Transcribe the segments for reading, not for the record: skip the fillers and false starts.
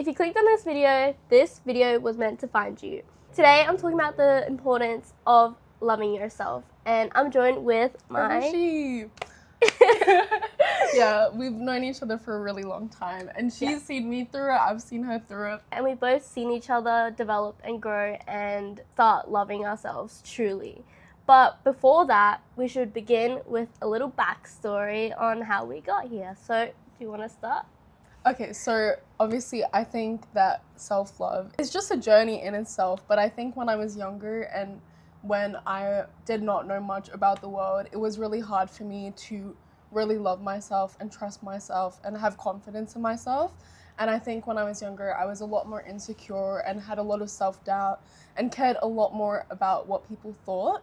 If you clicked on this video was meant to find you. Today I'm talking about the importance of loving yourself, and I'm joined with Yeah, we've known each other for a really long time, and she's seen me through it, I've seen her through it. And we've both seen each other develop and grow and start loving ourselves truly. But before that, we should begin with a little backstory on how we got here. So, do you want to start? Okay, so obviously I think that self-love is just a journey in itself, but I think when I was younger and when I did not know much about the world, it was really hard for me to really love myself and trust myself and have confidence in myself. And I think when I was younger, I was a lot more insecure and had a lot of self-doubt and cared a lot more about what people thought.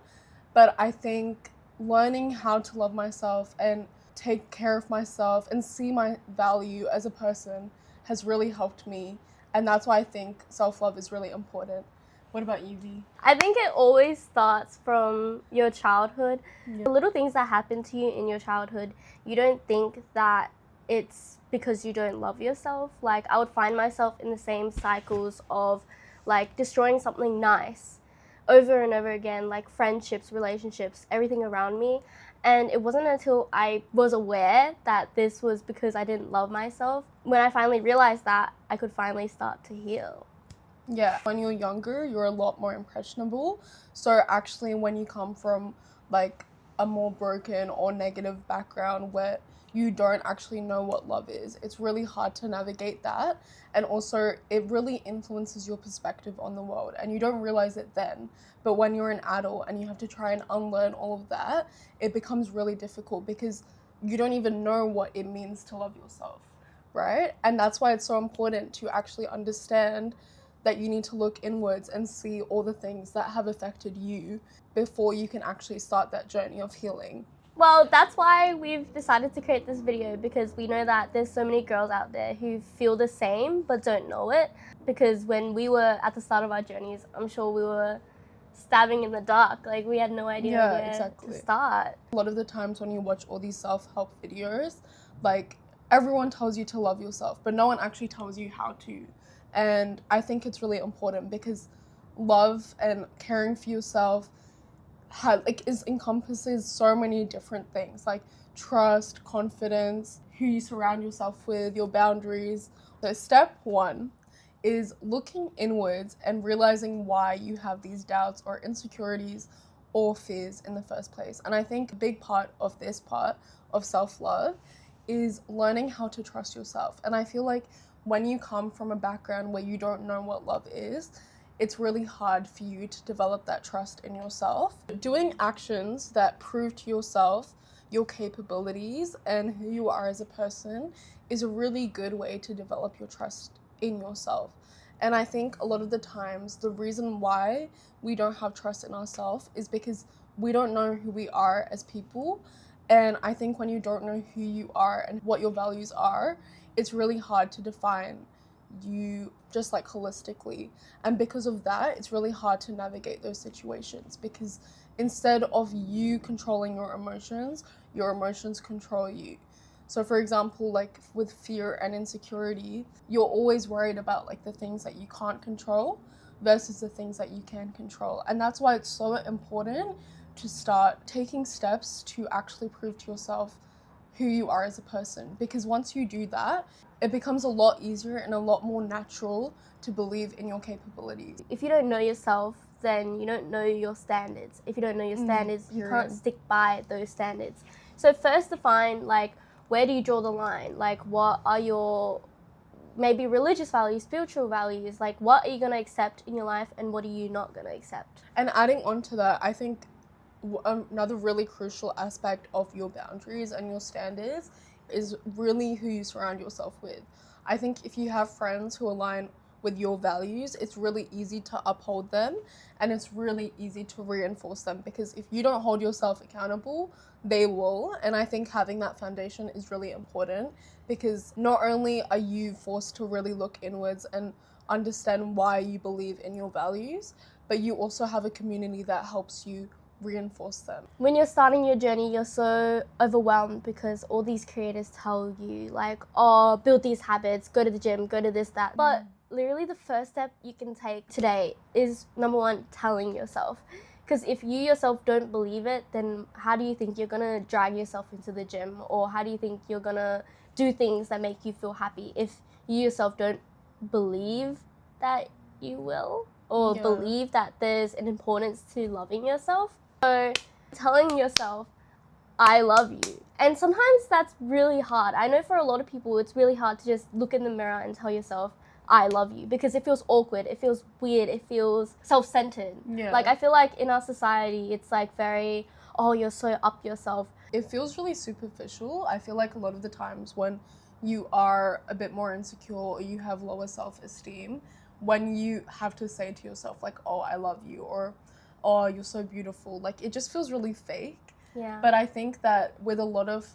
But I think learning how to love myself and take care of myself and see my value as a person has really helped me. And that's why I think self-love is really important. What about you, V? I think it always starts from your childhood. Yeah. The little things that happen to you in your childhood, you don't think that it's because you don't love yourself. Like, I would find myself in the same cycles of like destroying something nice over and over again, like friendships, relationships, everything around me. And it wasn't until I was aware that this was because I didn't love myself, when I finally realized that, I could finally start to heal. Yeah, when you're younger, you're a lot more impressionable. So actually when you come from like a more broken or negative background where you don't actually know what love is, it's really hard to navigate that. And also it really influences your perspective on the world, and you don't realize it then. But when you're an adult and you have to try and unlearn all of that, it becomes really difficult because you don't even know what it means to love yourself, right? And that's why it's so important to actually understand that you need to look inwards and see all the things that have affected you before you can actually start that journey of healing. Well, that's why we've decided to create this video, because we know that there's so many girls out there who feel the same but don't know it. Because when we were at the start of our journeys, I'm sure we were stabbing in the dark. Like, we had no idea where to start. A lot of the times when you watch all these self-help videos, like, everyone tells you to love yourself, but no one actually tells you how to. And I think it's really important because love and caring for yourself encompasses so many different things, like trust, confidence, who you surround yourself with, your boundaries. So step one is looking inwards and realizing why you have these doubts or insecurities or fears in the first place. And I think a big part of this part of self-love is learning how to trust yourself. And I feel like when you come from a background where you don't know what love is, it's really hard for you to develop that trust in yourself. Doing actions that prove to yourself your capabilities and who you are as a person is a really good way to develop your trust in yourself. And I think a lot of the times the reason why we don't have trust in ourselves is because we don't know who we are as people. And I think when you don't know who you are and what your values are, it's really hard to define you just like holistically. And because of that, it's really hard to navigate those situations, because instead of you controlling your emotions control you. So for example, like with fear and insecurity, you're always worried about like the things that you can't control versus the things that you can control. And that's why it's so important to start taking steps to actually prove to yourself who you are as a person, because once you do that, it becomes a lot easier and a lot more natural to believe in your capabilities. If you don't know yourself, then you don't know your standards. If you don't know your standards, you can't stick by those standards. So first define, like, where do you draw the line? Like, what are your maybe religious values, spiritual values? Like, what are you going to accept in your life and what are you not going to accept? And adding on to that, I think another really crucial aspect of your boundaries and your standards is really who you surround yourself with. I think if you have friends who align with your values, it's really easy to uphold them and it's really easy to reinforce them, because if you don't hold yourself accountable, they will. And I think having that foundation is really important, because not only are you forced to really look inwards and understand why you believe in your values, but you also have a community that helps you reinforce them. When you're starting your journey, you're so overwhelmed because all these creators tell you like, oh, build these habits, go to the gym, go to this, that. But literally the first step you can take today is, number one, telling yourself. Because if you yourself don't believe it, then how do you think you're gonna drag yourself into the gym? Or how do you think you're gonna do things that make you feel happy if you yourself don't believe that you will? Or believe that there's an importance to loving yourself? So telling yourself, I love you. And sometimes that's really hard. I know for a lot of people, it's really hard to just look in the mirror and tell yourself, I love you, because it feels awkward, it feels weird, it feels self-centered. Yeah. Like, I feel like in our society, it's like very, oh, you're so up yourself. It feels really superficial. I feel like a lot of the times when you are a bit more insecure or you have lower self-esteem, when you have to say to yourself like, oh, I love you, or oh, you're so beautiful, like it just feels really fake. Yeah. But I think that with a lot of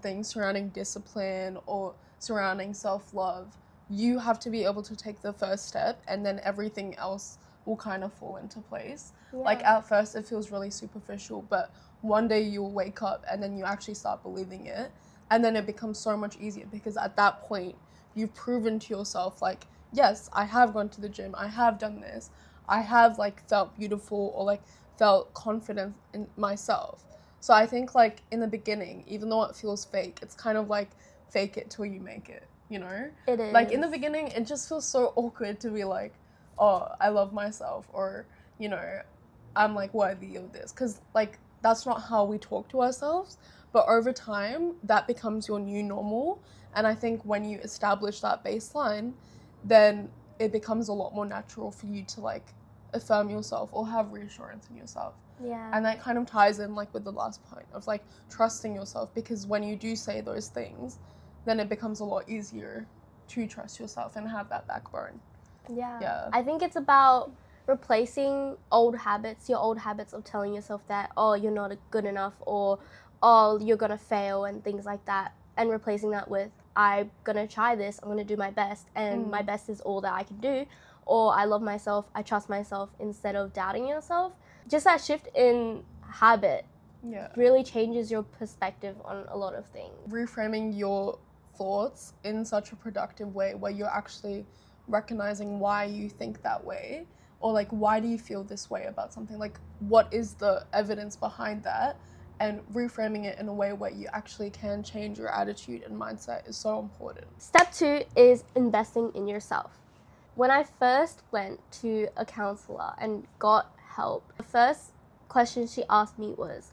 things surrounding discipline or surrounding self-love, you have to be able to take the first step, and then everything else will kind of fall into place. Yeah. Like at first it feels really superficial, but one day you'll wake up and then you actually start believing it, and then it becomes so much easier because at that point you've proven to yourself like, yes, I have gone to the gym, I have done this, I have like felt beautiful or like felt confident in myself. So I think like in the beginning, even though it feels fake, it's kind of like fake it till you make it, you know? It is. Like in the beginning, it just feels so awkward to be like, oh, I love myself, or, you know, I'm like worthy of this. Because like that's not how we talk to ourselves. But over time, that becomes your new normal. And I think when you establish that baseline, then it becomes a lot more natural for you to like affirm yourself or have reassurance in yourself. Yeah. And that kind of ties in like with the last point of like trusting yourself, because when you do say those things, then it becomes a lot easier to trust yourself and have that backbone. Yeah. I think it's about replacing old habits, your old habits of telling yourself that, oh, you're not good enough, or oh, you're gonna fail and things like that, and replacing that with, I'm gonna try this, I'm gonna do my best, and my best is all that I can do, or I love myself, I trust myself, instead of doubting yourself. Just that shift in habit really changes your perspective on a lot of things. Reframing your thoughts in such a productive way where you're actually recognizing why you think that way, or like why do you feel this way about something, like what is the evidence behind that, and reframing it in a way where you actually can change your attitude and mindset is so important. Step 2 is investing in yourself. When I first went to a counselor and got help, the first question she asked me was,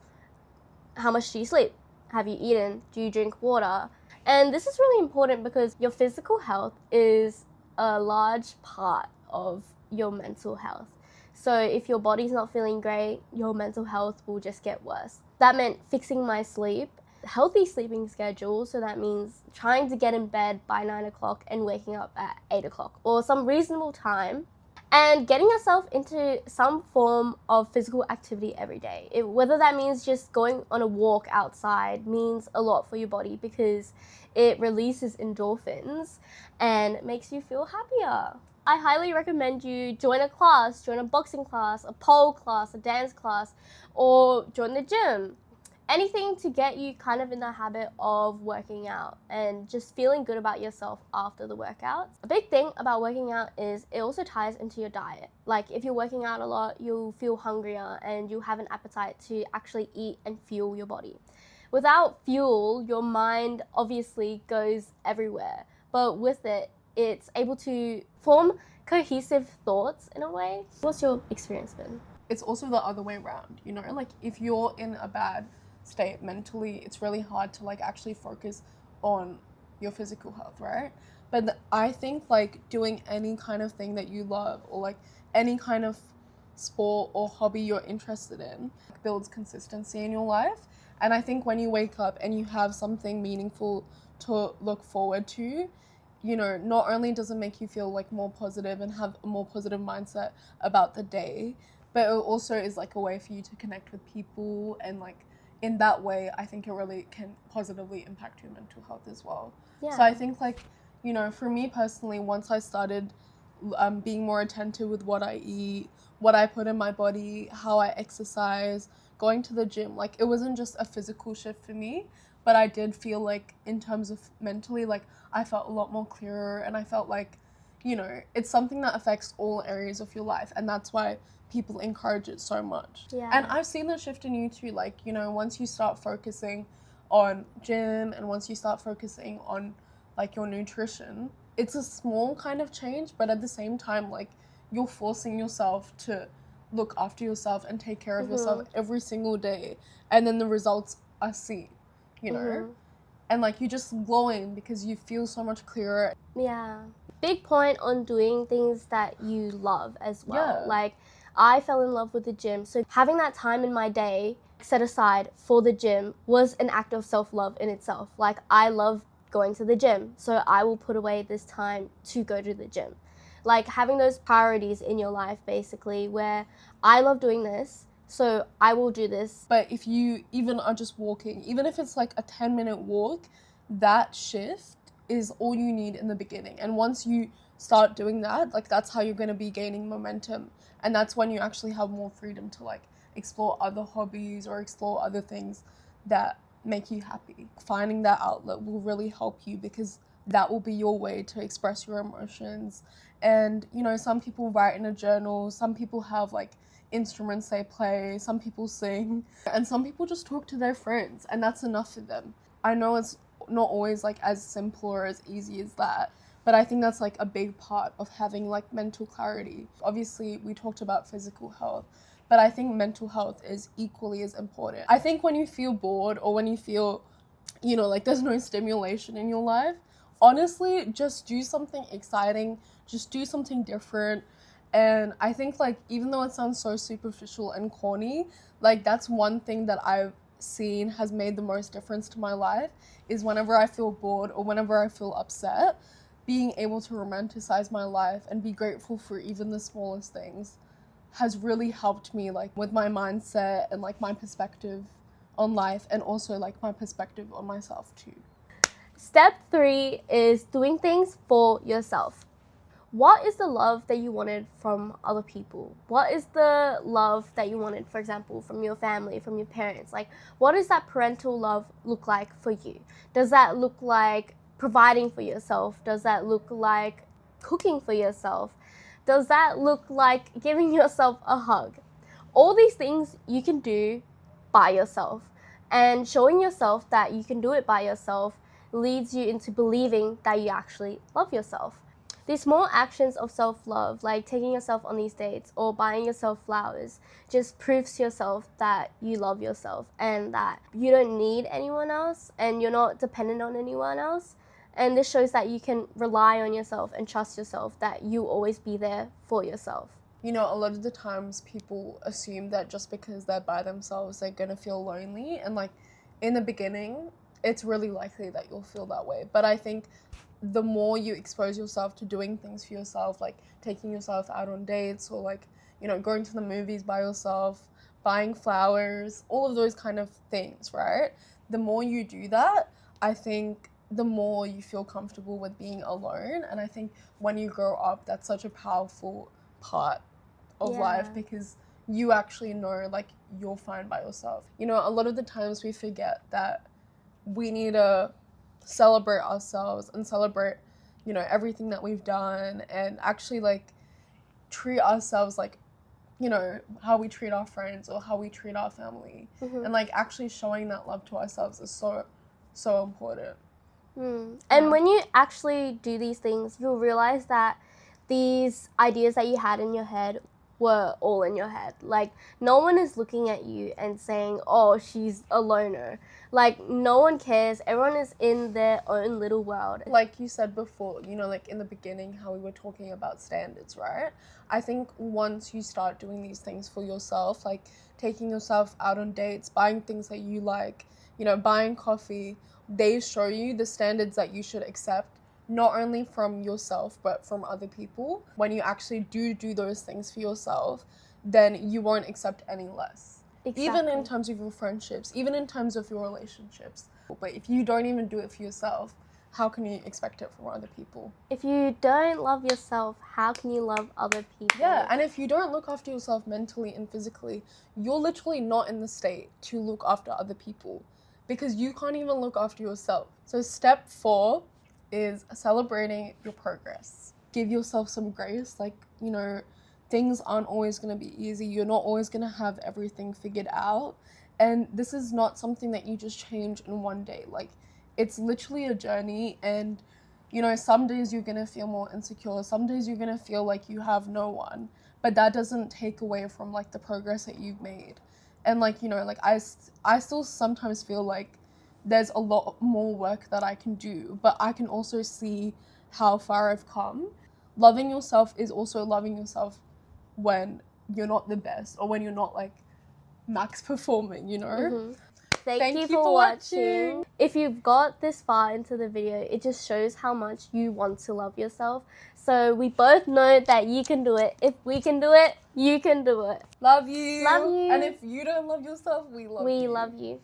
how much do you sleep? Have you eaten? Do you drink water? And this is really important because your physical health is a large part of your mental health. So if your body's not feeling great, your mental health will just get worse. That meant fixing my sleep, healthy sleeping schedule, so that means trying to get in bed by 9 o'clock and waking up at 8 o'clock or some reasonable time, and getting yourself into some form of physical activity every day. Whether that means just going on a walk outside means a lot for your body because it releases endorphins and makes you feel happier. I highly recommend you join a class, join a boxing class, a pole class, a dance class, or join the gym. Anything to get you kind of in the habit of working out and just feeling good about yourself after the workouts. A big thing about working out is it also ties into your diet. Like if you're working out a lot, you'll feel hungrier and you'll have an appetite to actually eat and fuel your body. Without fuel, your mind obviously goes everywhere, but with it, it's able to form cohesive thoughts in a way. What's your experience been? It's also the other way around, you know, like if you're in a bad state mentally, it's really hard to like actually focus on your physical health, right? But I think like doing any kind of thing that you love, or like any kind of sport or hobby you're interested in, builds consistency in your life. And I think when you wake up and you have something meaningful to look forward to, you know, not only does it make you feel like more positive and have a more positive mindset about the day, but it also is like a way for you to connect with people, and like in that way, I think it really can positively impact your mental health as well. Yeah. So I think like, you know, for me personally, once I started being more attentive with what I eat, what I put in my body, how I exercise, going to the gym. Like, it wasn't just a physical shift for me, but I did feel like, in terms of mentally, like, I felt a lot more clearer, and I felt like, you know, it's something that affects all areas of your life, and that's why people encourage it so much. Yeah. And I've seen the shift in you too, like, you know, once you start focusing on gym and once you start focusing on, like, your nutrition, it's a small kind of change, but at the same time, like, you're forcing yourself to look after yourself and take care of yourself every single day, and then the results are seen, you know? And, like, you're just glowing because you feel so much clearer. Yeah. Big point on doing things that you love as well. Yeah. Like, I fell in love with the gym, so having that time in my day set aside for the gym was an act of self-love in itself. Like, I love going to the gym, so I will put away this time to go to the gym. Like, having those priorities in your life, basically, where I love doing this, so I will do this. But if you even are just walking, even if it's like a 10-minute walk, that shift is all you need in the beginning. And once you start doing that, like, that's how you're going to be gaining momentum. And that's when you actually have more freedom to, like, explore other hobbies or explore other things that make you happy. Finding that outlet will really help you, because that will be your way to express your emotions. And, you know, some people write in a journal, some people have, like, instruments they play, some people sing, and some people just talk to their friends, and that's enough for them. I know it's not always, like, as simple or as easy as that, but I think that's, like, a big part of having, like, mental clarity. Obviously, we talked about physical health, but I think mental health is equally as important. I think when you feel bored, or when you feel, you know, like, there's no stimulation in your life, honestly, just do something exciting, just do something different. And I think, like, even though it sounds so superficial and corny, like, that's one thing that I've seen has made the most difference to my life, is whenever I feel bored or whenever I feel upset, being able to romanticize my life and be grateful for even the smallest things has really helped me, like, with my mindset and, like, my perspective on life, and also, like, my perspective on myself too. Step 3 is doing things for yourself. What is the love that you wanted from other people? What is the love that you wanted, for example, from your family, from your parents? Like, what does that parental love look like for you? Does that look like providing for yourself? Does that look like cooking for yourself? Does that look like giving yourself a hug? All these things you can do by yourself, and showing yourself that you can do it by yourself leads you into believing that you actually love yourself. These small actions of self-love, like taking yourself on these dates or buying yourself flowers, just proves to yourself that you love yourself and that you don't need anyone else and you're not dependent on anyone else. And this shows that you can rely on yourself and trust yourself, that you'll always be there for yourself. You know, a lot of the times people assume that just because they're by themselves, they're gonna feel lonely. And, like, in the beginning, it's really likely that you'll feel that way. But I think the more you expose yourself to doing things for yourself, like taking yourself out on dates, or, like, you know, going to the movies by yourself, buying flowers, all of those kind of things, right? The more you do that, I think the more you feel comfortable with being alone. And I think when you grow up, that's such a powerful part of life, because you actually know, like, you're fine by yourself. You know, a lot of the times we forget that we need to celebrate ourselves and celebrate, you know, everything that we've done, and actually, like, treat ourselves like, you know, how we treat our friends or how we treat our family. And, like, actually showing that love to ourselves is so important. And when you actually do these things, you'll realize that these ideas that you had in your head were all in your head. Like, no one is looking at you and saying, oh, she's a loner. Like, no one cares. Everyone is in their own little world. Like you said before, you know, like, in the beginning, how we were talking about standards, right? I think once you start doing these things for yourself, like taking yourself out on dates, buying things that you like, you know, buying coffee, they show you the standards that you should accept, not only from yourself, but from other people. When you actually do those things for yourself, then you won't accept any less. Exactly. Even in terms of your friendships, even in terms of your relationships. But if you don't even do it for yourself, how can you expect it from other people? If you don't love yourself, how can you love other people? Yeah, and if you don't look after yourself mentally and physically, you're literally not in the state to look after other people because you can't even look after yourself. So step 4 is celebrating your progress. Give yourself some grace. Like, you know, things aren't always going to be easy. You're not always going to have everything figured out. And this is not something that you just change in one day. Like, it's literally a journey, and you know, some days you're gonna feel more insecure, some days you're gonna feel like you have no one, but that doesn't take away from like the progress that you've made. And like, you know, like I still sometimes feel like there's a lot more work that I can do, but I can also see how far I've come. Loving yourself is also loving yourself when you're not the best or when you're not like max performing, you know? Mm-hmm. Thank you for watching. If you've got this far into the video, it just shows how much you want to love yourself. So we both know that you can do it. If we can do it, you can do it. Love you. Love you. And if you don't love yourself, we love you. We love you.